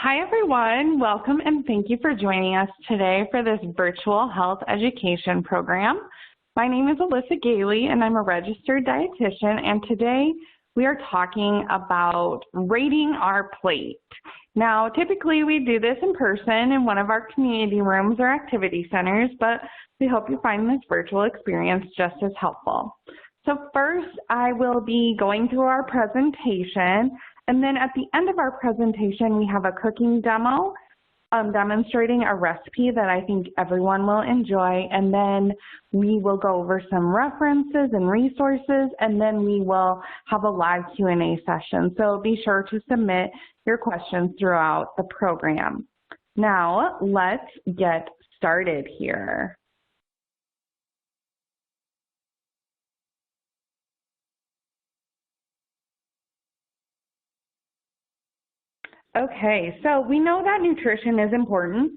Hi, everyone. Welcome and thank you for joining us today for this virtual health education program. My name is Alyssa Gailey, and I'm a registered dietitian, and today we are talking about rating our plate. Now, typically we do this in person in one of our community rooms or activity centers, but we hope you find this virtual experience just as helpful. So first, I will be going through our presentation, and then at the end of our presentation, we have a cooking demo demonstrating a recipe that I think everyone will enjoy, and then we will go over some references and resources, and then we will have a live Q&A session. So be sure to submit your questions throughout the program. Now, let's get started here. Okay, so we know that nutrition is important,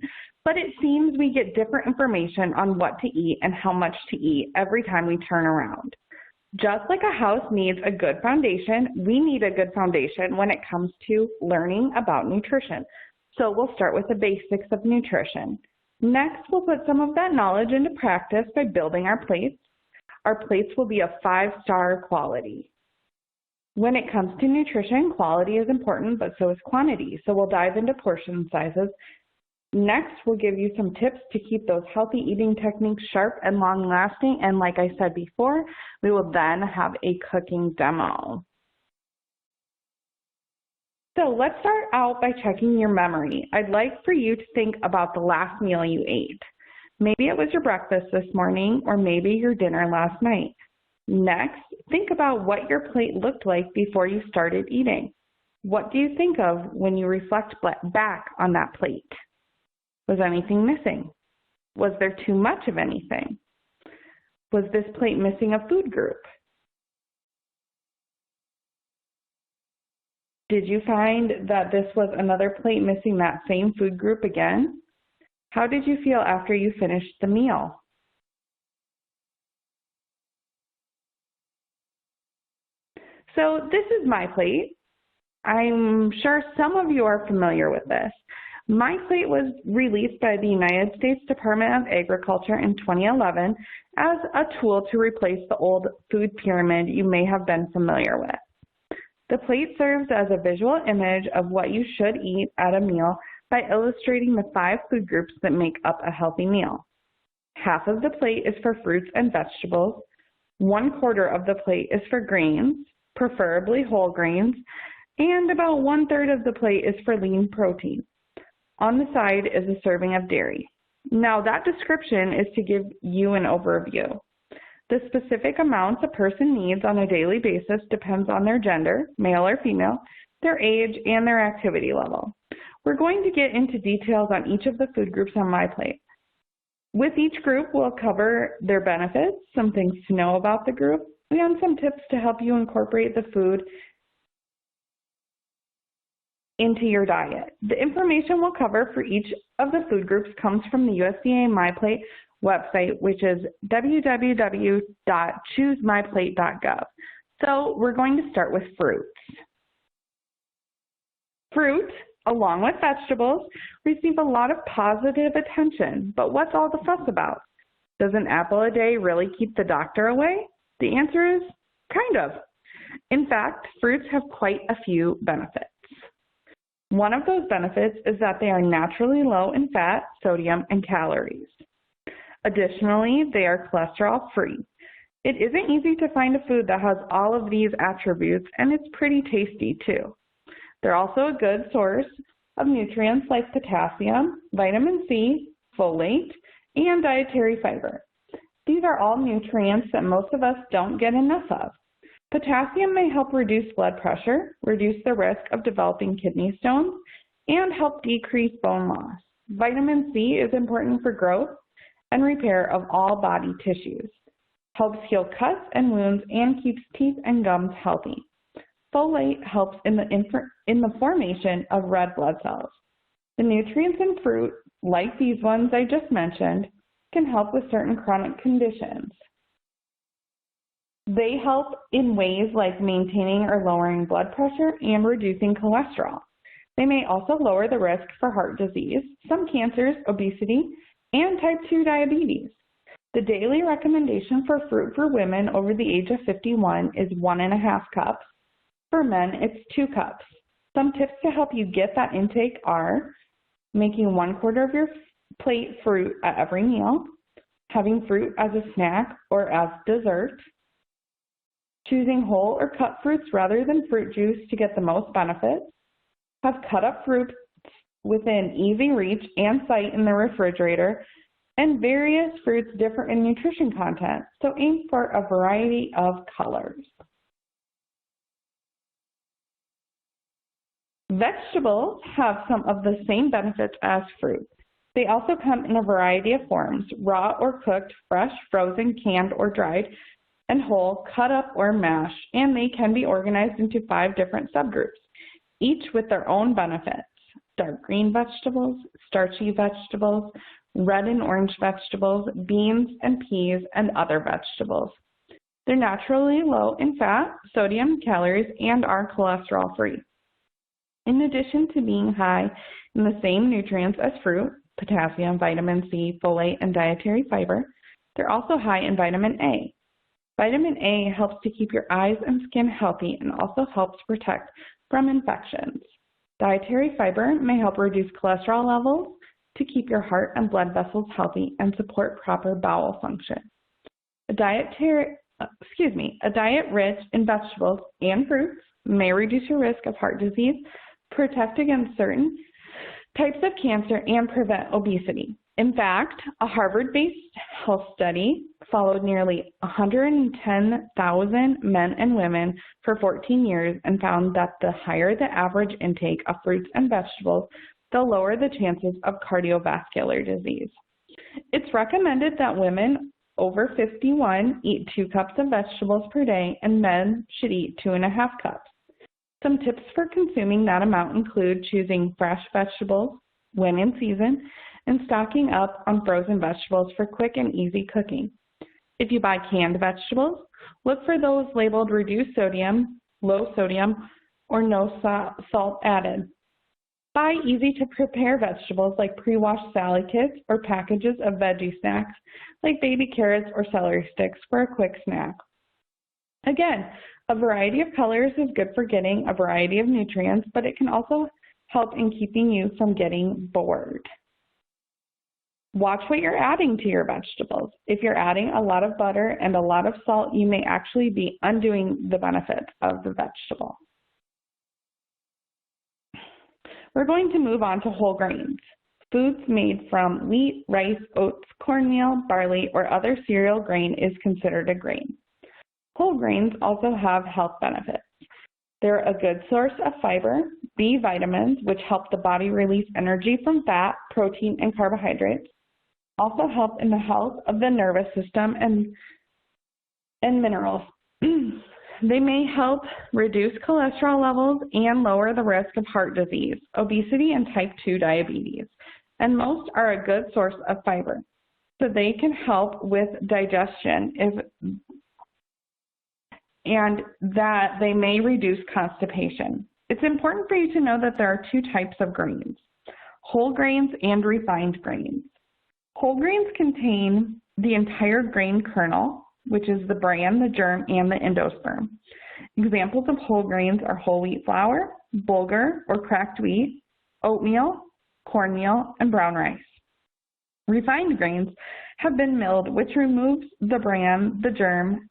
but it seems we get different information on what to eat and how much to eat every time we turn around. Just like a house needs a good foundation, we need a good foundation when it comes to learning about nutrition. So we'll start with the basics of nutrition. Next, we'll put some of that knowledge into practice by building our plates. Our plates will be of 5-star quality. When it comes to nutrition, quality is important, but so is quantity. So we'll dive into portion sizes. Next, we'll give you some tips to keep those healthy eating techniques sharp and long-lasting. And like I said before, we will then have a cooking demo. So let's start out by checking your memory. I'd like for you to think about the last meal you ate. Maybe it was your breakfast this morning, or maybe your dinner last night. Next, think about what your plate looked like before you started eating. What do you think of when you reflect back on that plate? Was anything missing? Was there too much of anything? Was this plate missing a food group? Did you find that this was another plate missing that same food group again? How did you feel after you finished the meal? So this is my plate. I'm sure some of you are familiar with this. My plate was released by the United States Department of Agriculture in 2011 as a tool to replace the old food pyramid you may have been familiar with. The plate serves as a visual image of what you should eat at a meal by illustrating the 5 food groups that make up a healthy meal. Half of the plate is for fruits and vegetables. 1/4 of the plate is for grains, preferably whole grains, and about 1/3 of the plate is for lean protein. On the side is a serving of dairy. Now that description is to give you an overview. The specific amounts a person needs on a daily basis depends on their gender, male or female, their age, and their activity level. We're going to get into details on each of the food groups on my plate. With each group, we'll cover their benefits, some things to know about the group, and some tips to help you incorporate the food into your diet. The information we'll cover for each of the food groups comes from the USDA MyPlate website, which is www.choosemyplate.gov. So we're going to start with fruits. Fruit, along with vegetables, receive a lot of positive attention, but what's all the fuss about? Does an apple a day really keep the doctor away? The answer is kind of. In fact, fruits have quite a few benefits. One of those benefits is that they are naturally low in fat, sodium, and calories. Additionally, they are cholesterol-free. It isn't easy to find a food that has all of these attributes, and it's pretty tasty too. They're also a good source of nutrients like potassium, vitamin C, folate, and dietary fiber. These are all nutrients that most of us don't get enough of. Potassium may help reduce blood pressure, reduce the risk of developing kidney stones, and help decrease bone loss. Vitamin C is important for growth and repair of all body tissues, helps heal cuts and wounds, and keeps teeth and gums healthy. Folate helps in the formation of red blood cells. The nutrients in fruit, like these ones I just mentioned, can help with certain chronic conditions. They help in ways like maintaining or lowering blood pressure and reducing cholesterol. They may also lower the risk for heart disease, some cancers, obesity, and type 2 diabetes. The daily recommendation for fruit for women over the age of 51 is 1.5 cups. For men, it's 2 cups. Some tips to help you get that intake are making 1/4 of your plate fruit at every meal, having fruit as a snack or as dessert, choosing whole or cut fruits rather than fruit juice to get the most benefits, have cut up fruits within easy reach and sight in the refrigerator, and various fruits differ in nutrition content, so aim for a variety of colors. Vegetables have some of the same benefits as fruit. They also come in a variety of forms, raw or cooked, fresh, frozen, canned, or dried, and whole, cut up, or mashed, and they can be organized into 5 different subgroups, each with their own benefits: dark green vegetables, starchy vegetables, red and orange vegetables, beans and peas, and other vegetables. They're naturally low in fat, sodium, calories, and are cholesterol-free. In addition to being high in the same nutrients as fruit, potassium, vitamin C, folate, and dietary fiber, they're also high in vitamin A. Vitamin A helps to keep your eyes and skin healthy and also helps protect from infections. Dietary fiber may help reduce cholesterol levels to keep your heart and blood vessels healthy and support proper bowel function. A diet rich in vegetables and fruits may reduce your risk of heart disease, protect against certain types of cancer, and prevent obesity. In fact, a Harvard-based health study followed nearly 110,000 men and women for 14 years and found that the higher the average intake of fruits and vegetables, the lower the chances of cardiovascular disease. It's recommended that women over 51 eat 2 cups of vegetables per day, and men should eat 2.5 cups. Some tips for consuming that amount include choosing fresh vegetables when in season and stocking up on frozen vegetables for quick and easy cooking. If you buy canned vegetables, look for those labeled reduced sodium, low sodium, or no salt added. Buy easy-to-prepare vegetables like pre-washed salad kits or packages of veggie snacks like baby carrots or celery sticks for a quick snack. Again, a variety of colors is good for getting a variety of nutrients, but it can also help in keeping you from getting bored. Watch what you're adding to your vegetables. If you're adding a lot of butter and a lot of salt, you may actually be undoing the benefits of the vegetable. We're going to move on to whole grains. Foods made from wheat, rice, oats, cornmeal, barley, or other cereal grain is considered a grain. Whole grains also have health benefits. They're a good source of fiber, B vitamins, which help the body release energy from fat, protein, and carbohydrates, also help in the health of the nervous system and minerals. They may help reduce cholesterol levels and lower the risk of heart disease, obesity, and type 2 diabetes. And most are a good source of fiber, so they can help with digestion and that they may reduce constipation. It's important for you to know that there are 2 types of grains, whole grains and refined grains. Whole grains contain the entire grain kernel, which is the bran, the germ, and the endosperm. Examples of whole grains are whole wheat flour, bulgur or cracked wheat, oatmeal, cornmeal, and brown rice. Refined grains have been milled, which removes the bran, the germ,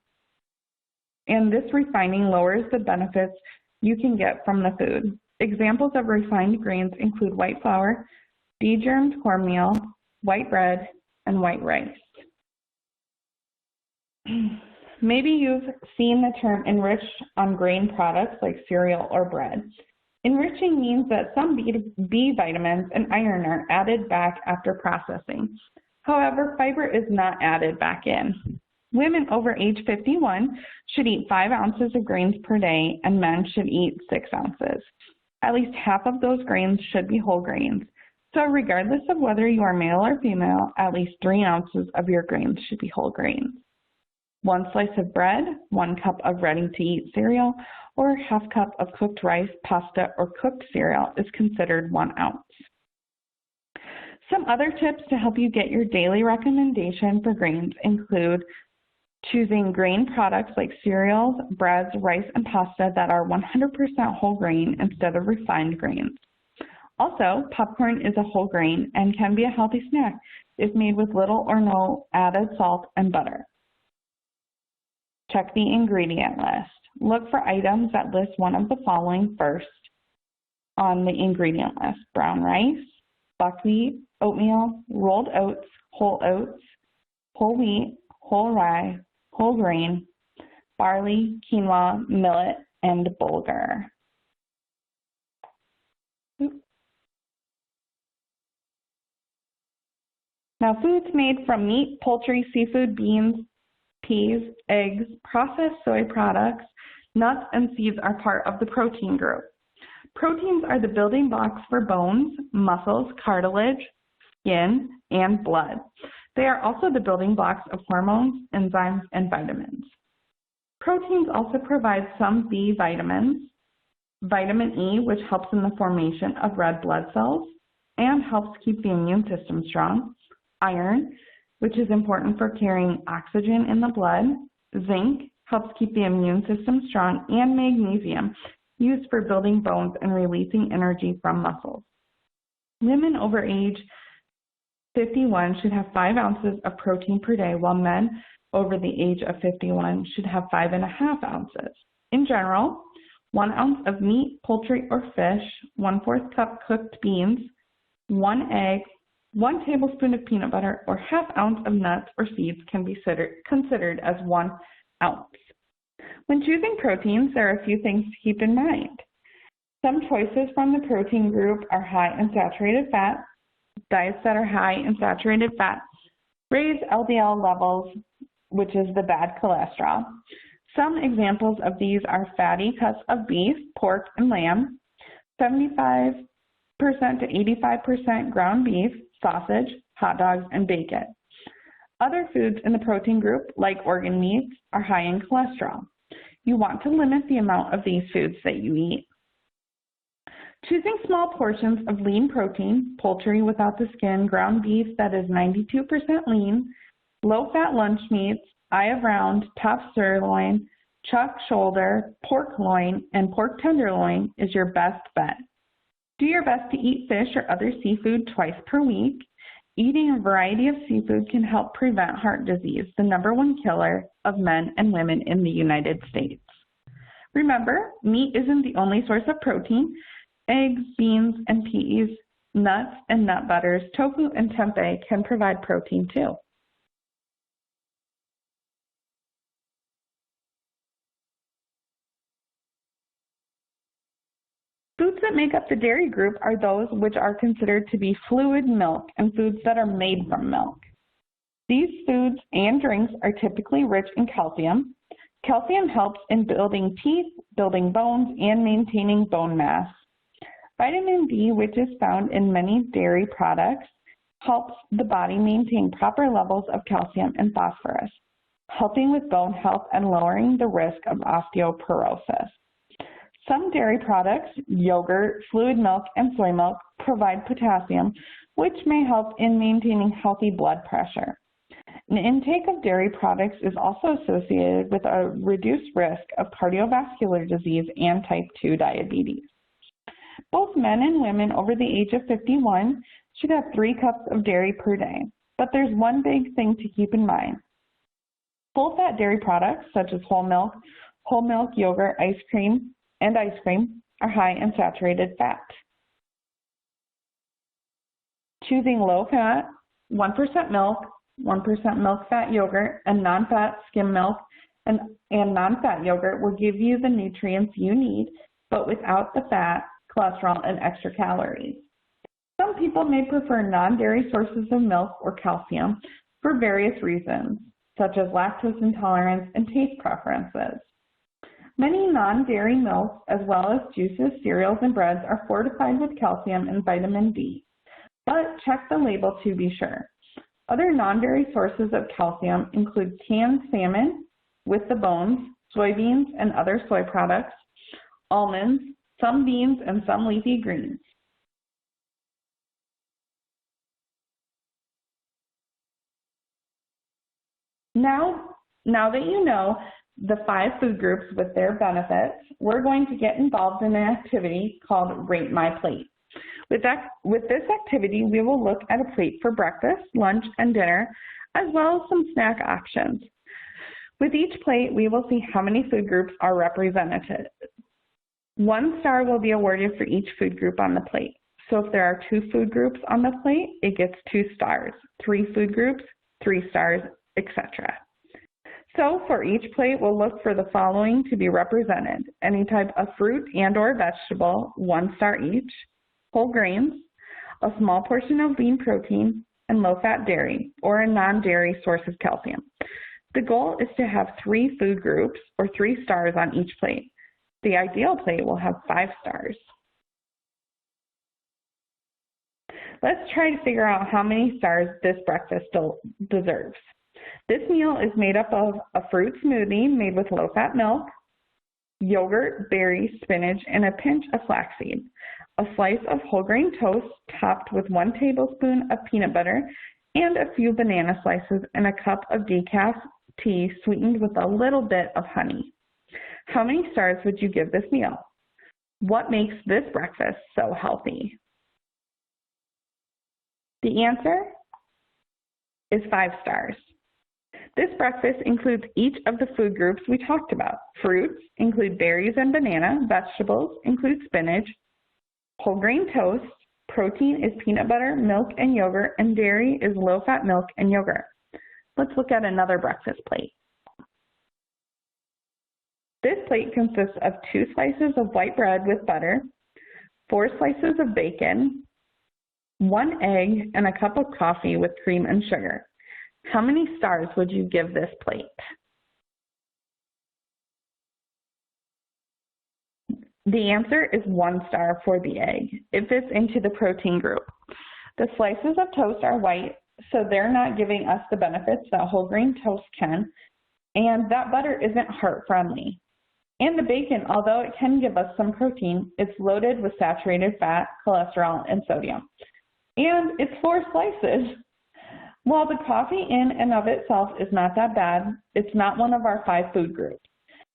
and this refining lowers the benefits you can get from the food. Examples of refined grains include white flour, degermed cornmeal, white bread, and white rice. Maybe you've seen the term enriched on grain products like cereal or bread. Enriching means that some B vitamins and iron are added back after processing. However, fiber is not added back in. Women over age 51 should eat 5 ounces of grains per day, and men should eat 6 ounces. At least half of those grains should be whole grains. So regardless of whether you are male or female, at least 3 ounces of your grains should be whole grains. 1 slice of bread, 1 cup of ready-to-eat cereal, or a half cup of cooked rice, pasta, or cooked cereal is considered 1 ounce. Some other tips to help you get your daily recommendation for grains include choosing grain products like cereals, breads, rice, and pasta that are 100% whole grain instead of refined grains. Also, popcorn is a whole grain and can be a healthy snack if made with little or no added salt and butter. Check the ingredient list. Look for items that list one of the following first on the ingredient list: brown rice, buckwheat, oatmeal, rolled oats, whole wheat, whole rye, whole grain, barley, quinoa, millet, and bulgur. Now, foods made from meat, poultry, seafood, beans, peas, eggs, processed soy products, nuts, and seeds are part of the protein group. Proteins are the building blocks for bones, muscles, cartilage, skin, and blood. They are also the building blocks of hormones, enzymes, and vitamins. Proteins also provide some B vitamins, vitamin E, which helps in the formation of red blood cells and helps keep the immune system strong, iron, which is important for carrying oxygen in the blood, zinc, helps keep the immune system strong, and magnesium, used for building bones and releasing energy from muscles. Women over age 51 should have 5 ounces of protein per day, while men over the age of 51 should have 5.5 ounces. In general, 1 ounce of meat, poultry, or fish, 1/4 cup cooked beans, 1 egg, 1 tablespoon of peanut butter, or ½ ounce of nuts or seeds can be considered as 1 ounce. When choosing proteins, there are a few things to keep in mind. Some choices from the protein group are high in saturated fat. Diets that are high in saturated fat raise LDL levels, which is the bad cholesterol. Some examples of these are fatty cuts of beef, pork, and lamb, 75% to 85% ground beef, sausage, hot dogs, and bacon. Other foods in the protein group, like organ meats, are high in cholesterol. You want to limit the amount of these foods that you eat. Choosing small portions of lean protein, poultry without the skin, ground beef that is 92% lean, low-fat lunch meats, eye of round, top sirloin, chuck shoulder, pork loin, and pork tenderloin is your best bet. Do your best to eat fish or other seafood twice per week. Eating a variety of seafood can help prevent heart disease, the #1 killer of men and women in the United States. Remember, meat isn't the only source of protein. Eggs, beans, and peas, nuts, and nut butters, tofu, and tempeh can provide protein too. Foods that make up the dairy group are those which are considered to be fluid milk and foods that are made from milk. These foods and drinks are typically rich in calcium. Calcium helps in building teeth, building bones, and maintaining bone mass. Vitamin D, which is found in many dairy products, helps the body maintain proper levels of calcium and phosphorus, helping with bone health and lowering the risk of osteoporosis. Some dairy products, yogurt, fluid milk, and soy milk, provide potassium, which may help in maintaining healthy blood pressure. An intake of dairy products is also associated with a reduced risk of cardiovascular disease and type 2 diabetes. Both men and women over the age of 51 should have 3 cups of dairy per day, but there's one big thing to keep in mind. Full-fat dairy products such as whole milk, yogurt, ice cream are high in saturated fat. Choosing low-fat, 1% milk, 1% milk-fat yogurt, and non-fat skim milk and non-fat yogurt will give you the nutrients you need, but without the fat, cholesterol, and extra calories. Some people may prefer non-dairy sources of milk or calcium for various reasons, such as lactose intolerance and taste preferences. Many non-dairy milks, as well as juices, cereals, and breads, are fortified with calcium and vitamin D, but check the label to be sure. Other non-dairy sources of calcium include canned salmon, with the bones, soybeans and other soy products, almonds, some beans, and some leafy greens. Now that you know the 5 food groups with their benefits, we're going to get involved in an activity called Rate My Plate. With this activity, we will look at a plate for breakfast, lunch, and dinner, as well as some snack options. With each plate, we will see how many food groups are represented. 1 star will be awarded for each food group on the plate. So if there are 2 food groups on the plate, it gets 2 stars. 3 food groups, 3 stars, etc. So for each plate, we'll look for the following to be represented: any type of fruit and or vegetable, 1 star each, whole grains, a small portion of lean protein, and low-fat dairy, or a non-dairy source of calcium. The goal is to have 3 food groups, or 3 stars on each plate. The ideal plate will have 5 stars. Let's try to figure out how many stars this breakfast deserves. This meal is made up of a fruit smoothie made with low-fat milk, yogurt, berries, spinach, and a pinch of flaxseed, a slice of whole grain toast topped with 1 tablespoon of peanut butter, and a few banana slices, and a cup of decaf tea sweetened with a little bit of honey. How many stars would you give this meal? What makes this breakfast so healthy? The answer is 5 stars. This breakfast includes each of the food groups we talked about. Fruits include berries and banana, vegetables include spinach, whole grain toast, protein is peanut butter, milk, and yogurt, and dairy is low-fat milk and yogurt. Let's look at another breakfast plate. This plate consists of 2 slices of white bread with butter, 4 slices of bacon, 1 egg, and a cup of coffee with cream and sugar. How many stars would you give this plate? The answer is 1 star for the egg. It fits into the protein group. The slices of toast are white, so they're not giving us the benefits that whole grain toast can, and that butter isn't heart-friendly. And the bacon, although it can give us some protein, it's loaded with saturated fat, cholesterol, and sodium. And it's 4 slices. While the coffee in and of itself is not that bad, it's not one of our 5 food groups.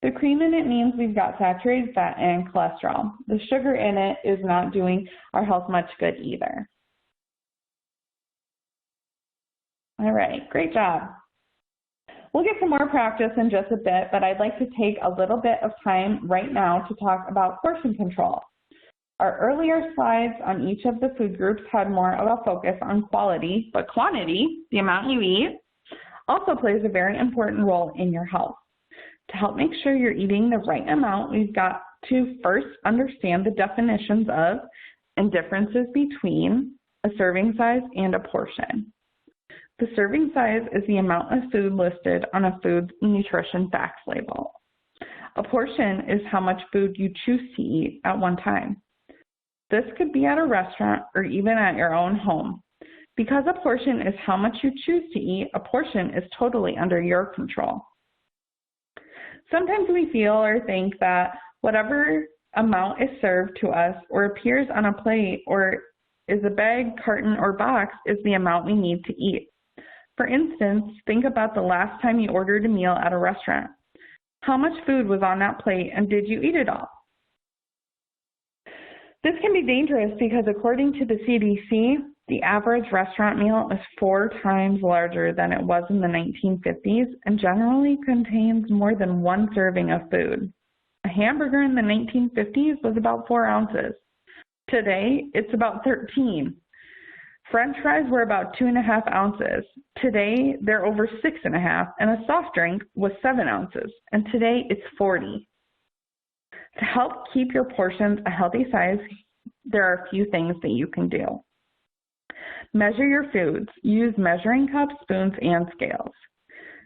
The cream in it means we've got saturated fat and cholesterol. The sugar in it is not doing our health much good either. All right, great job. We'll get some more practice in just a bit, but I'd like to take a little bit of time right now to talk about portion control. Our earlier slides on each of the food groups had more of a focus on quality, but quantity, the amount you eat, also plays a very important role in your health. To help make sure you're eating the right amount, we've got to first understand the definitions of and differences between a serving size and a portion. The serving size is the amount of food listed on a food nutrition facts label. A portion is how much food you choose to eat at one time. This could be at a restaurant or even at your own home. Because a portion is how much you choose to eat, a portion is totally under your control. Sometimes we feel or think that whatever amount is served to us or appears on a plate or is a bag, carton, or box is the amount we need to eat. For instance, think about the last time you ordered a meal at a restaurant. How much food was on that plate and did you eat it all? This can be dangerous because according to the CDC, the average restaurant meal is 4 times larger than it was in the 1950s and generally contains more than 1 serving of food. A hamburger in the 1950s was about 4 ounces. Today, it's about 13. French fries were about 2.5 ounces. Today, they're over 6.5, and a soft drink was 7 ounces, and today it's 40. To help keep your portions a healthy size, there are a few things that you can do. Measure your foods. Use measuring cups, spoons, and scales.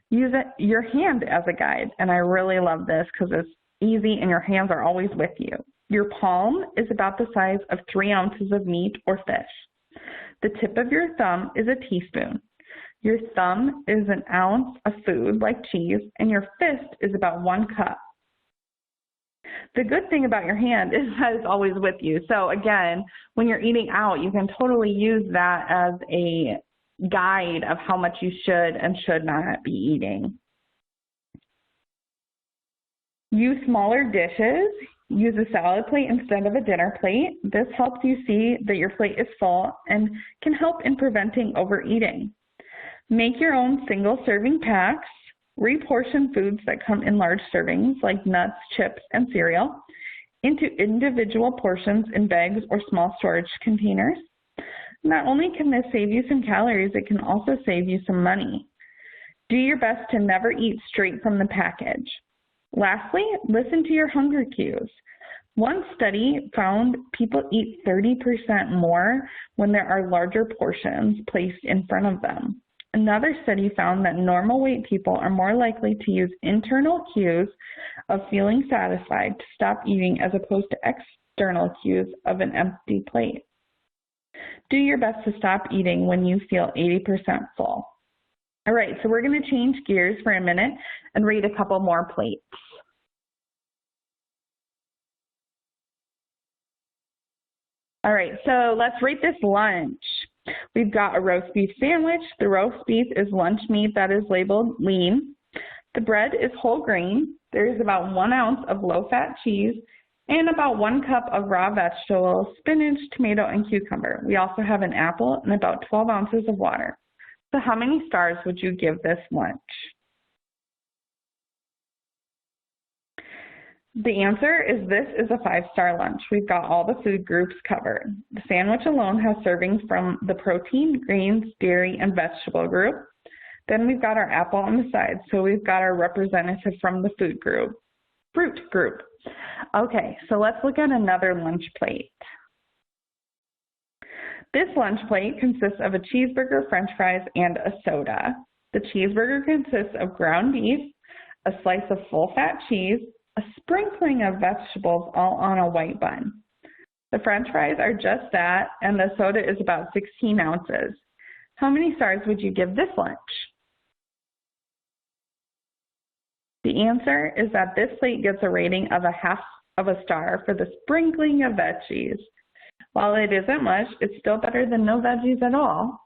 Use your hand as a guide, and I really love this because it's easy and your hands are always with you. Your palm is about the size of 3 ounces of meat or fish. The tip of your thumb is a teaspoon. Your thumb is an ounce of food like cheese, and your fist is about 1 cup. The good thing about your hand is that it's always with you. So again, when you're eating out, you can totally use that as a guide of how much you should and should not be eating. Use smaller dishes. Use a salad plate instead of a dinner plate. This helps you see that your plate is full and can help in preventing overeating. Make your own single serving packs. Reportion foods that come in large servings like nuts, chips, and cereal into individual portions in bags or small storage containers. Not only can this save you some calories, it can also save you some money. Do your best to never eat straight from the package. Lastly, listen to your hunger cues. One study found people eat 30% more when there are larger portions placed in front of them. Another study found that normal weight people are more likely to use internal cues of feeling satisfied to stop eating as opposed to external cues of an empty plate. Do your best to stop eating when you feel 80% full. All right, so we're going to change gears for a minute and read a couple more plates. All right, so let's rate this lunch. We've got a roast beef sandwich. The roast beef is lunch meat that is labeled lean. The bread is whole grain. There is about 1 ounce of low-fat cheese and about 1 cup of raw vegetables, spinach, tomato, and cucumber. We also have an apple and about 12 ounces of water. So how many stars would you give this lunch? The answer is this is a 5-star lunch. We've got all the food groups covered. The sandwich alone has servings from the protein, greens, dairy, and vegetable group. Then we've got our apple on the side, so we've got our representative from the fruit group. Okay, so let's look at another lunch plate. This lunch plate consists of a cheeseburger, french fries, and a soda. The cheeseburger consists of ground beef, a slice of full-fat cheese, a sprinkling of vegetables all on a white bun. The french fries are just that, and the soda is about 16 ounces. How many stars would you give this lunch? The answer is that this plate gets a rating of 1/2 star for the sprinkling of veggies. While it isn't much, it's still better than no veggies at all.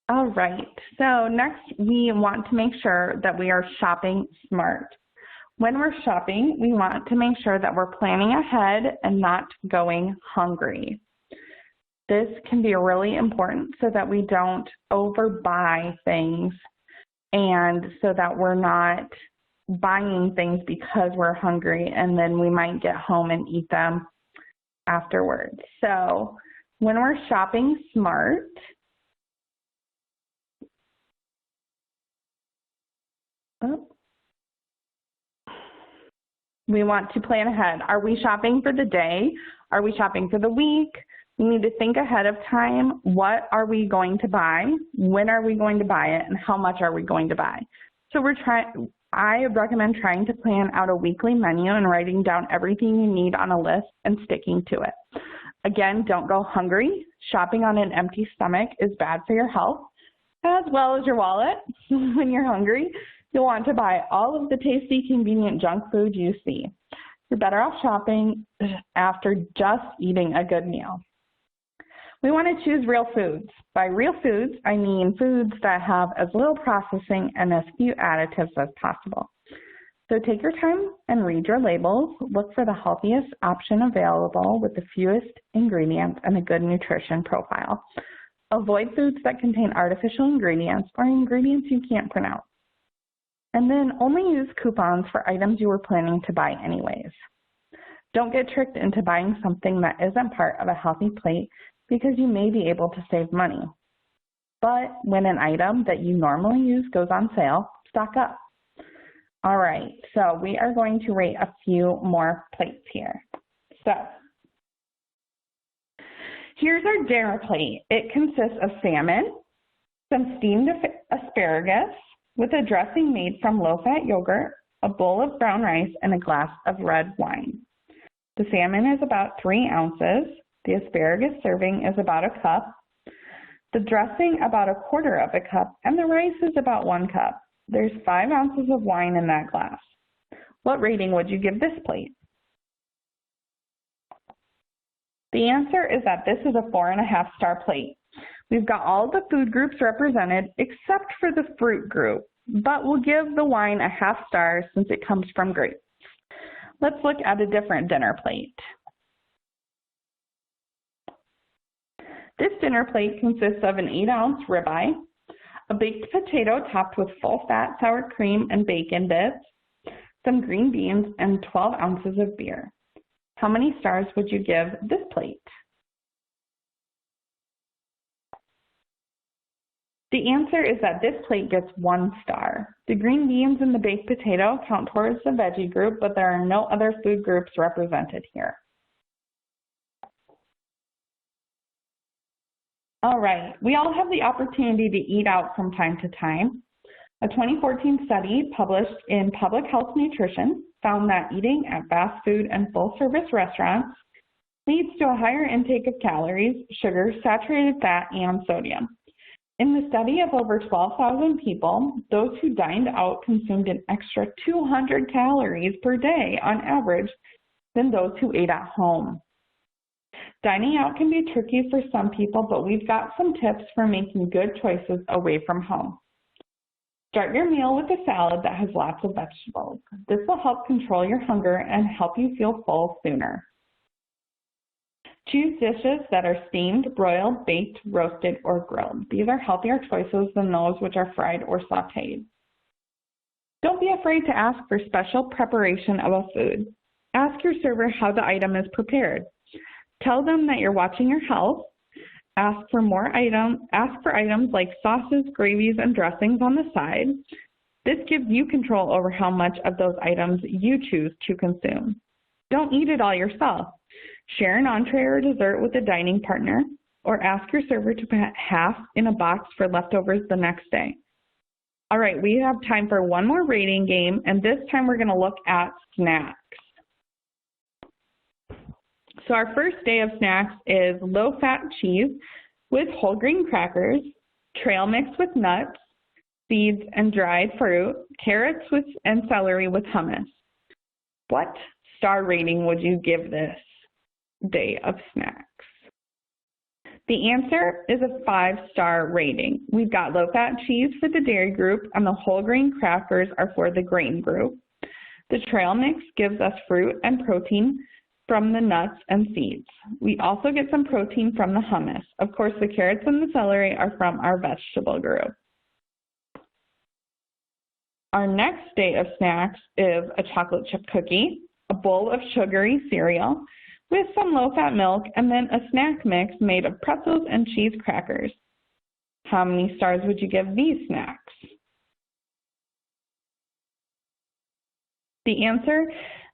All right, so next we want to make sure that we are shopping smart. When we're shopping, we want to make sure that we're planning ahead and not going hungry. This can be really important so that we don't overbuy things and so that we're not buying things because we're hungry and then we might get home and eat them afterwards. So when we're shopping smart, we want to plan ahead. Are we shopping for the day? Are we shopping for the week? We need to think ahead of time. What are we going to buy? When are we going to buy it? And how much are we going to buy? So I recommend trying to plan out a weekly menu and writing down everything you need on a list and sticking to it. Again, don't go hungry. Shopping on an empty stomach is bad for your health as well as your wallet. When you're hungry, you'll want to buy all of the tasty, convenient junk food you see. You're better off shopping after just eating a good meal. We want to choose real foods. By real foods, I mean foods that have as little processing and as few additives as possible. So take your time and read your labels. Look for the healthiest option available with the fewest ingredients and a good nutrition profile. Avoid foods that contain artificial ingredients or ingredients you can't pronounce. And then only use coupons for items you were planning to buy anyways. Don't get tricked into buying something that isn't part of a healthy plate because you may be able to save money. But when an item that you normally use goes on sale, stock up. All right, so we are going to rate a few more plates here. So here's our dinner plate. It consists of salmon, some steamed asparagus, with a dressing made from low-fat yogurt, a bowl of brown rice, and a glass of red wine. The salmon is about 3 ounces. The asparagus serving is about a cup. The dressing about 1/4 of a cup, and the rice is about 1 cup. There's 5 ounces of wine in that glass. What rating would you give this plate? The answer is that this is a 4.5-star plate. We've got all the food groups represented except for the fruit group, but we'll give the wine a 1/2 star since it comes from grapes. Let's look at a different dinner plate. This dinner plate consists of an 8-ounce ribeye, a baked potato topped with full-fat sour cream and bacon bits, some green beans, and 12 ounces of beer. How many stars would you give this plate? The answer is that this plate gets 1 star. The green beans and the baked potato count towards the veggie group, but there are no other food groups represented here. All right, we all have the opportunity to eat out from time to time. A 2014 study published in Public Health Nutrition found that eating at fast food and full-service restaurants leads to a higher intake of calories, sugar, saturated fat, and sodium. In the study of over 12,000 people, those who dined out consumed an extra 200 calories per day on average than those who ate at home. Dining out can be tricky for some people, but we've got some tips for making good choices away from home. Start your meal with a salad that has lots of vegetables. This will help control your hunger and help you feel full sooner. Choose dishes that are steamed, broiled, baked, roasted, or grilled. These are healthier choices than those which are fried or sautéed. Don't be afraid to ask for special preparation of a food. Ask your server how the item is prepared. Tell them that you're watching your health. Ask for items like sauces, gravies, and dressings on the side. This gives you control over how much of those items you choose to consume. Don't eat it all yourself. Share an entree or dessert with a dining partner, or ask your server to put half in a box for leftovers the next day. All right, we have time for one more rating game, and this time we're going to look at snacks. So our first day of snacks is low-fat cheese with whole grain crackers, trail mix with nuts, seeds and dried fruit, carrots and celery with hummus. What star rating would you give this day of snacks? The answer is a 5-star rating. We've got low-fat cheese for the dairy group, and the whole grain crackers are for the grain group. The trail mix gives us fruit and protein from the nuts and seeds. We also get some protein from the hummus. Of course, the carrots and the celery are from our vegetable group. Our next day of snacks is a chocolate chip cookie, a bowl of sugary cereal with some low-fat milk, and then a snack mix made of pretzels and cheese crackers. How many stars would you give these snacks? The answer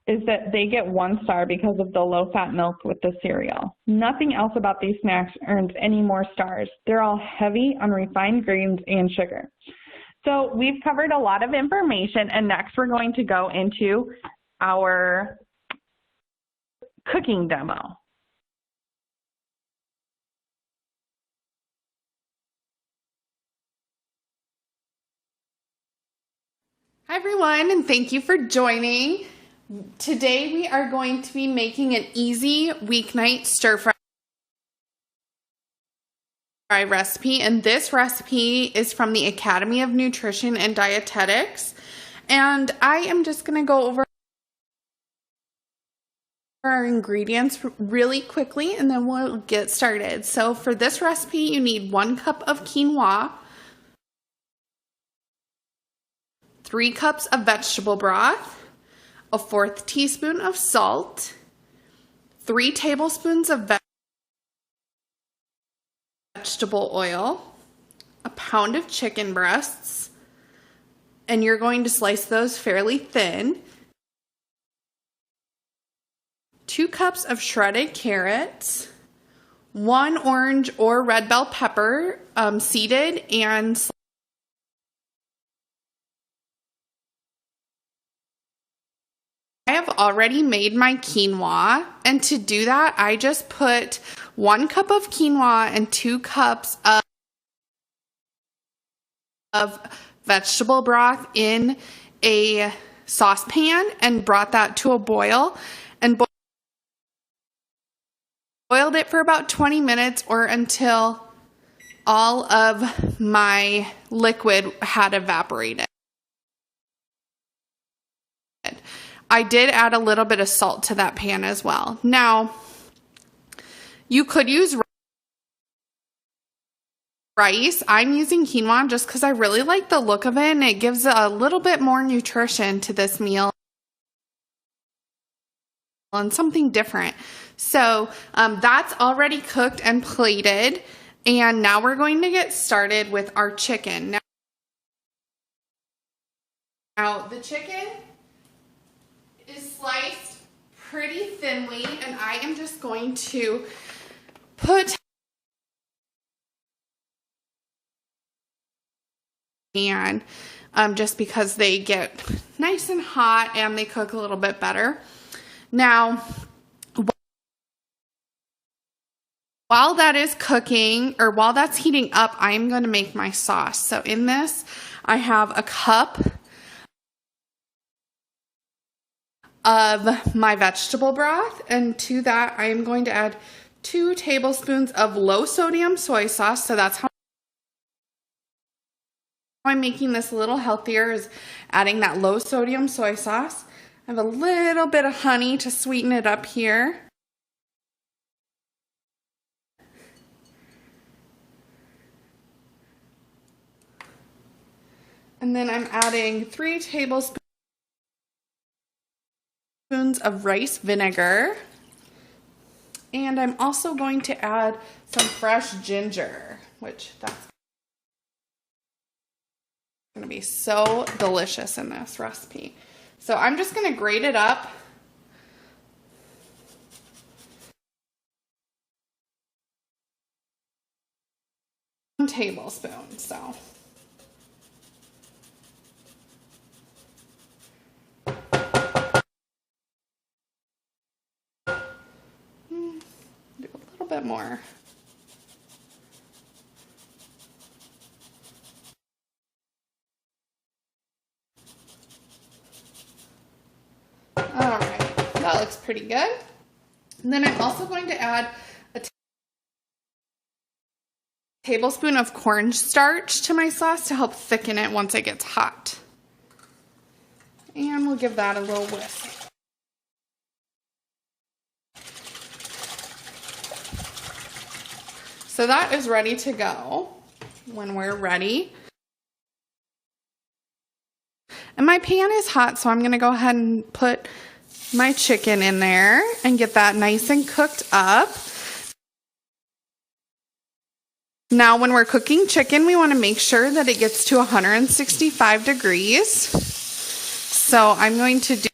is that they get 1 star because of the low-fat milk with the cereal. Nothing else about these snacks earns any more stars. They're all heavy on refined grains and sugar. So we've covered a lot of information, and next we're going to go into our cooking demo. Hi everyone, and thank you for joining. Today we are going to be making an easy weeknight stir-fry recipe, and this recipe is from the Academy of Nutrition and Dietetics, and I am just going to go over our ingredients really quickly and then we'll get started. So for this recipe you need 1 cup of quinoa, 3 cups of vegetable broth, a 1/4 teaspoon of salt, 3 tablespoons of vegetable oil, a pound of chicken breasts, and you're going to slice those fairly thin, 2 cups of shredded carrots, 1 orange or red bell pepper seeded and sliced. I have already made my quinoa, and to do that, I just put 1 cup of quinoa and 2 cups of vegetable broth in a saucepan and brought that to a boil and boiled it for about 20 minutes or until all of my liquid had evaporated. I did add a little bit of salt to that pan as well. Now, you could use rice. I'm using quinoa just because I really like the look of it, and it gives a little bit more nutrition to this meal and something different. So that's already cooked and plated, and now we're going to get started with our chicken. Now the chicken is sliced pretty thinly, and I am just going to put and just because they get nice and hot and they cook a little bit better. Now, while that is cooking, or while that's heating up, I'm going to make my sauce. So in this, I have a cup of my vegetable broth, and to that, I am going to add 2 tablespoons of low sodium soy sauce. So that's how I'm making this a little healthier, is adding that low sodium soy sauce. I have a little bit of honey to sweeten it up here. And then I'm adding 3 tablespoons of rice vinegar. And I'm also going to add some fresh ginger, which that's going to be so delicious in this recipe. So I'm just going to grate it up. One tablespoon, so. Do a little bit more. All right, that looks pretty good. And then I'm also going to add a tablespoon of cornstarch to my sauce to help thicken it once it gets hot. And we'll give that a little whisk. So that is ready to go when we're ready. And my pan is hot, so I'm going to go ahead and put my chicken in there and get that nice and cooked up. Now, when we're cooking chicken, we want to make sure that it gets to 165 degrees. So I'm going to do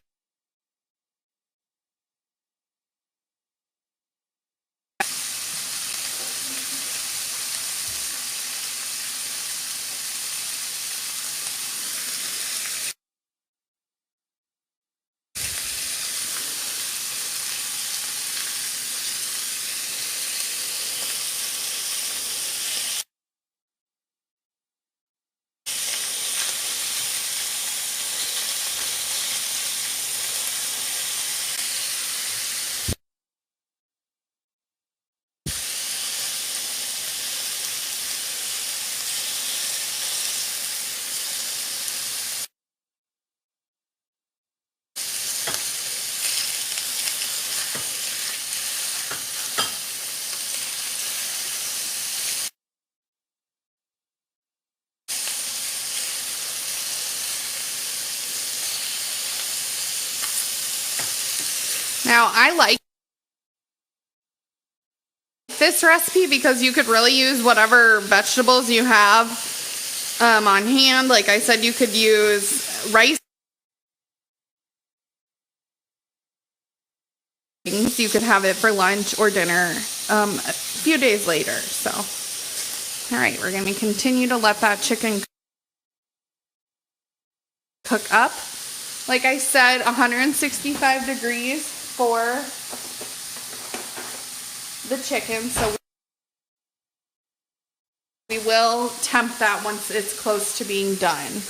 Now, I like this recipe because you could really use whatever vegetables you have on hand. Like I said, you could use rice. You could have it for lunch or dinner a few days later. So, all right, we're going to continue to let that chicken cook up. Like I said, 165 degrees for the chicken, so we will temp that once it's close to being done.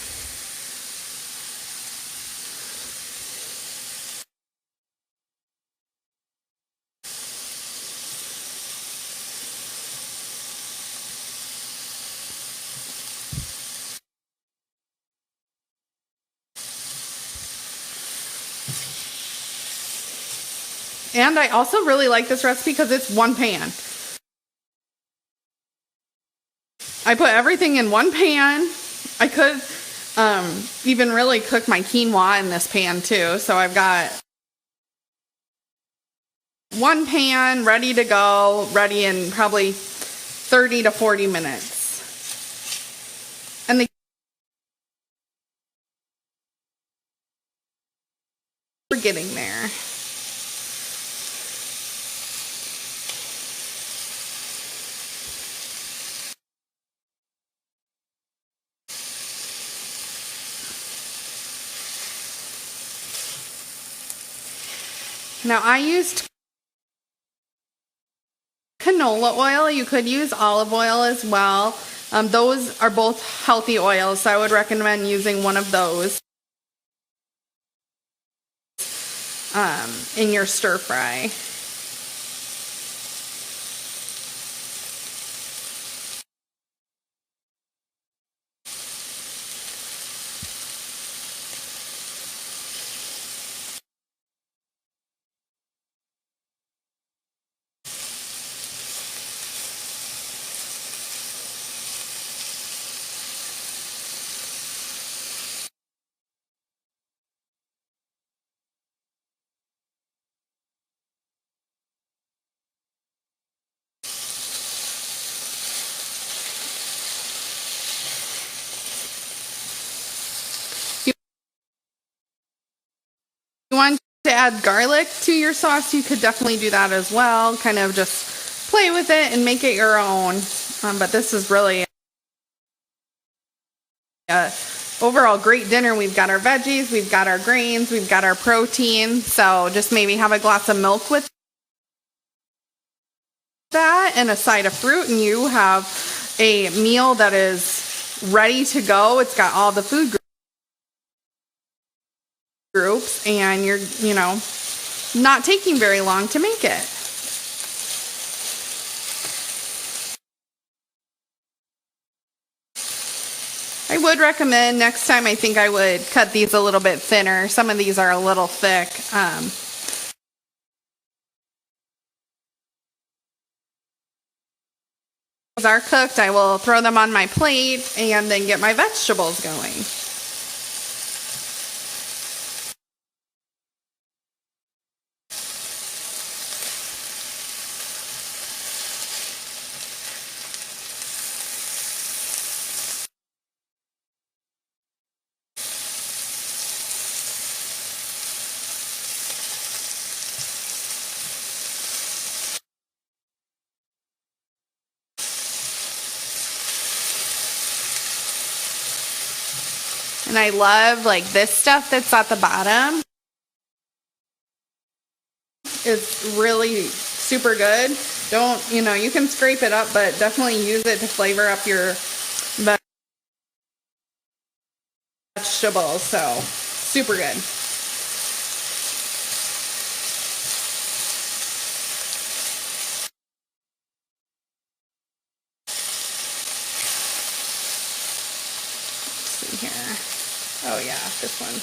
And I also really like this recipe because it's one pan. I put everything in one pan. I could even really cook my quinoa in this pan too. So I've got one pan ready to go, ready in probably 30 to 40 minutes. And we're getting there. Now I used canola oil. You could use olive oil as well. Those are both healthy oils, so I would recommend using one of those in your stir fry. If you want to add garlic to your sauce, you could definitely do that as well. Kind of just play with it and make it your own. But this is really a overall great dinner. We've got our veggies, we've got our grains, we've got our protein. So just maybe have a glass of milk with that and a side of fruit, and you have a meal that is ready to go. It's got all the food groups, and you're, not taking very long to make it. I would recommend next time, I think I would cut these a little bit thinner. Some of these are a little thick. Are cooked, I will throw them on my plate and then get my vegetables going. And I love this stuff that's at the bottom. It's really super good. Don't, you can scrape it up, but definitely use it to flavor up your vegetables. So super good. Let's see here. Oh yeah, this one.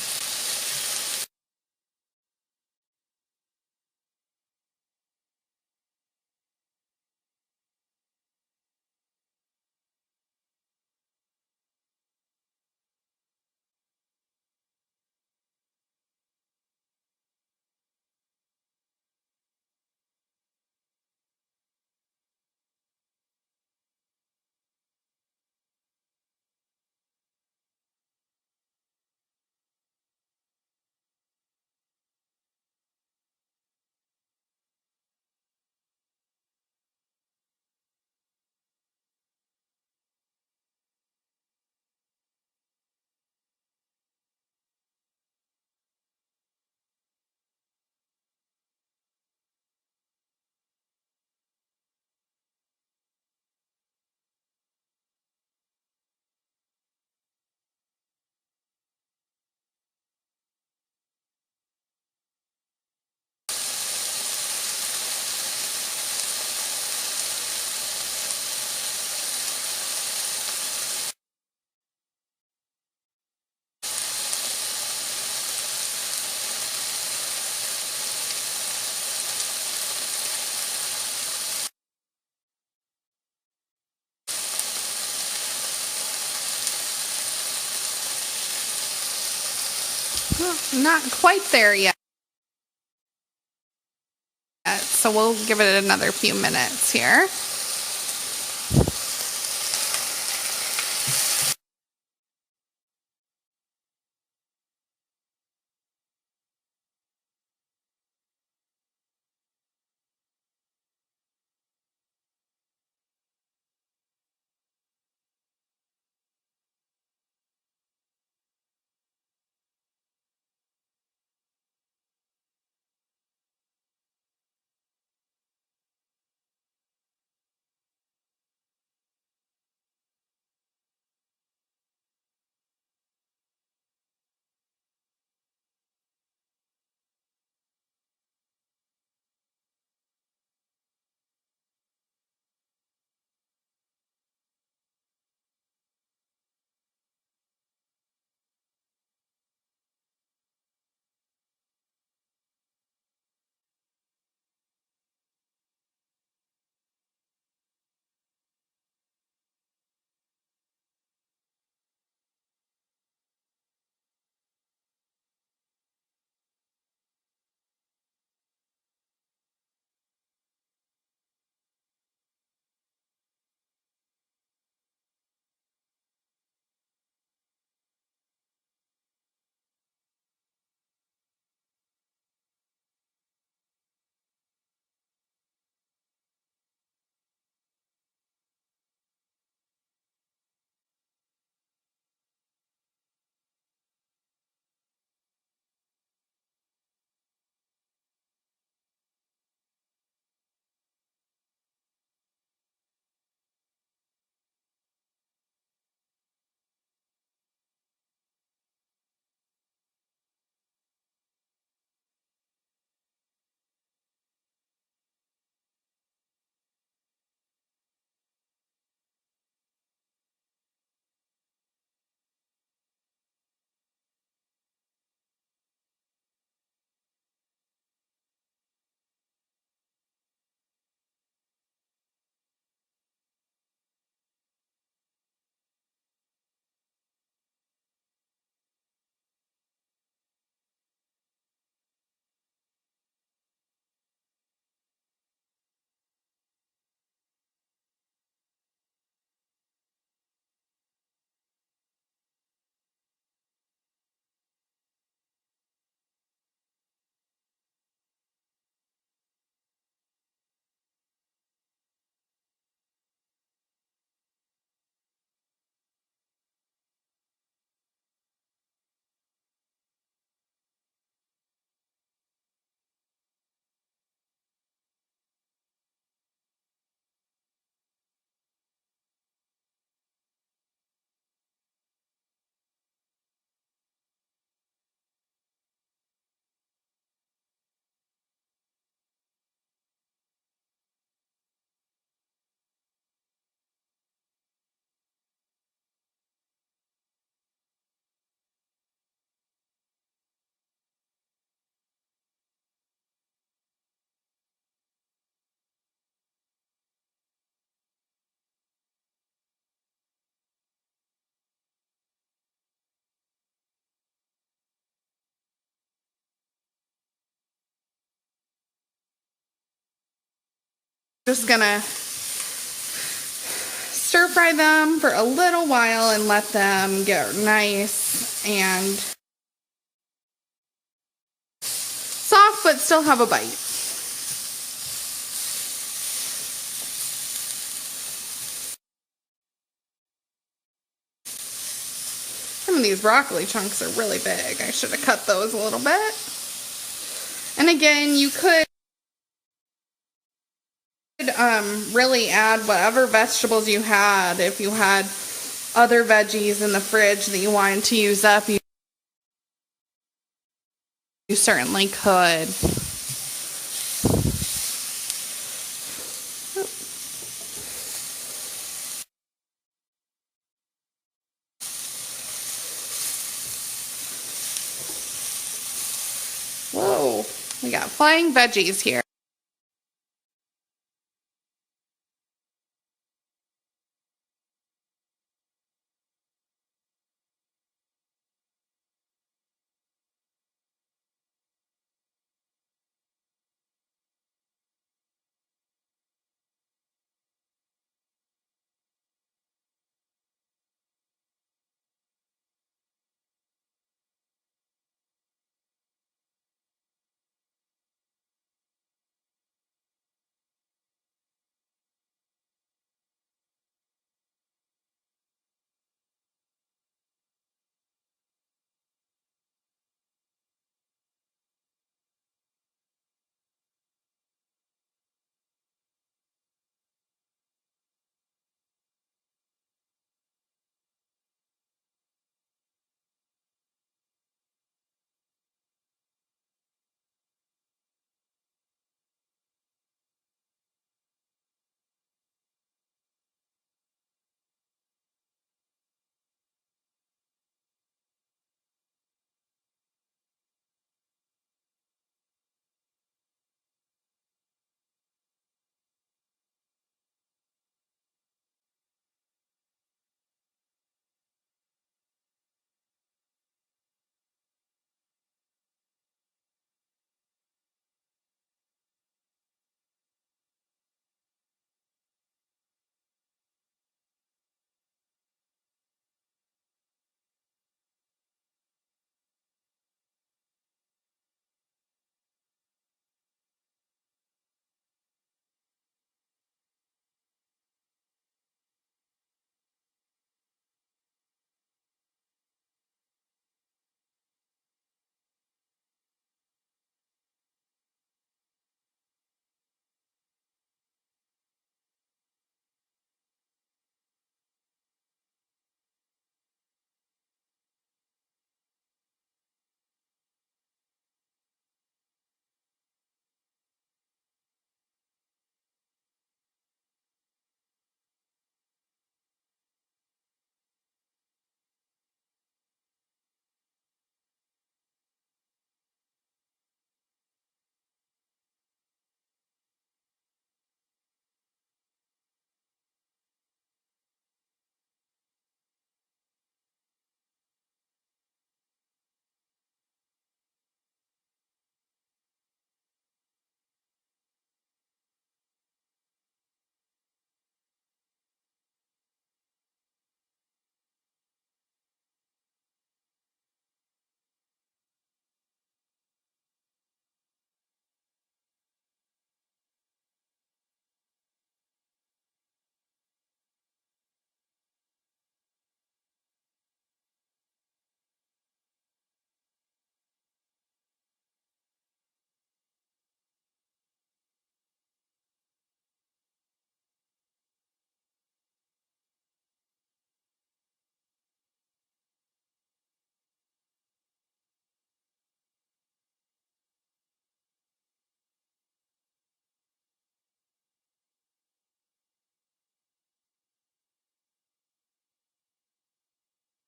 Not quite there yet. So we'll give it another few minutes here. Just gonna stir fry them for a little while and let them get nice and soft but still have a bite. Some of these broccoli chunks are really big. I should have cut those a little bit. And again, you could really add whatever vegetables you had. If you had other veggies in the fridge that you wanted to use up, you certainly could. Whoa, we got flying veggies here.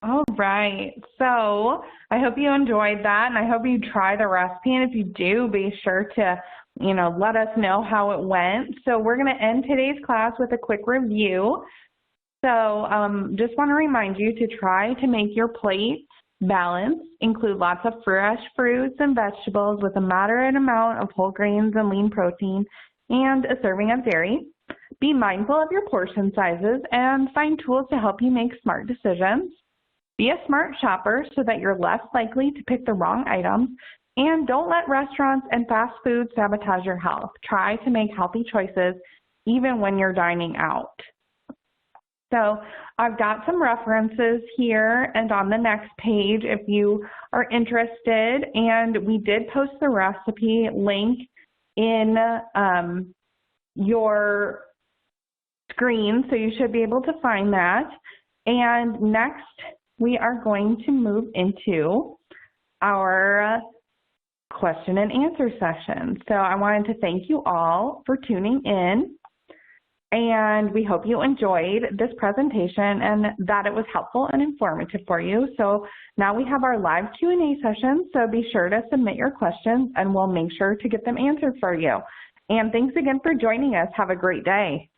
All right. So I hope you enjoyed that, and I hope you try the recipe. And if you do, be sure to, let us know how it went. So we're going to end today's class with a quick review. So just want to remind you to try to make your plate balanced. Include lots of fresh fruits and vegetables with a moderate amount of whole grains and lean protein and a serving of dairy. Be mindful of your portion sizes and find tools to help you make smart decisions. Be a smart shopper so that you're less likely to pick the wrong items. And don't let restaurants and fast food sabotage your health. Try to make healthy choices even when you're dining out. So I've got some references here and on the next page if you are interested. And we did post the recipe link in your screen, so you should be able to find that. And next, we are going to move into our question and answer session. So I wanted to thank you all for tuning in, and we hope you enjoyed this presentation and that it was helpful and informative for you. So now we have our live Q&A session, so be sure to submit your questions and we'll make sure to get them answered for you. And thanks again for joining us. Have a great day.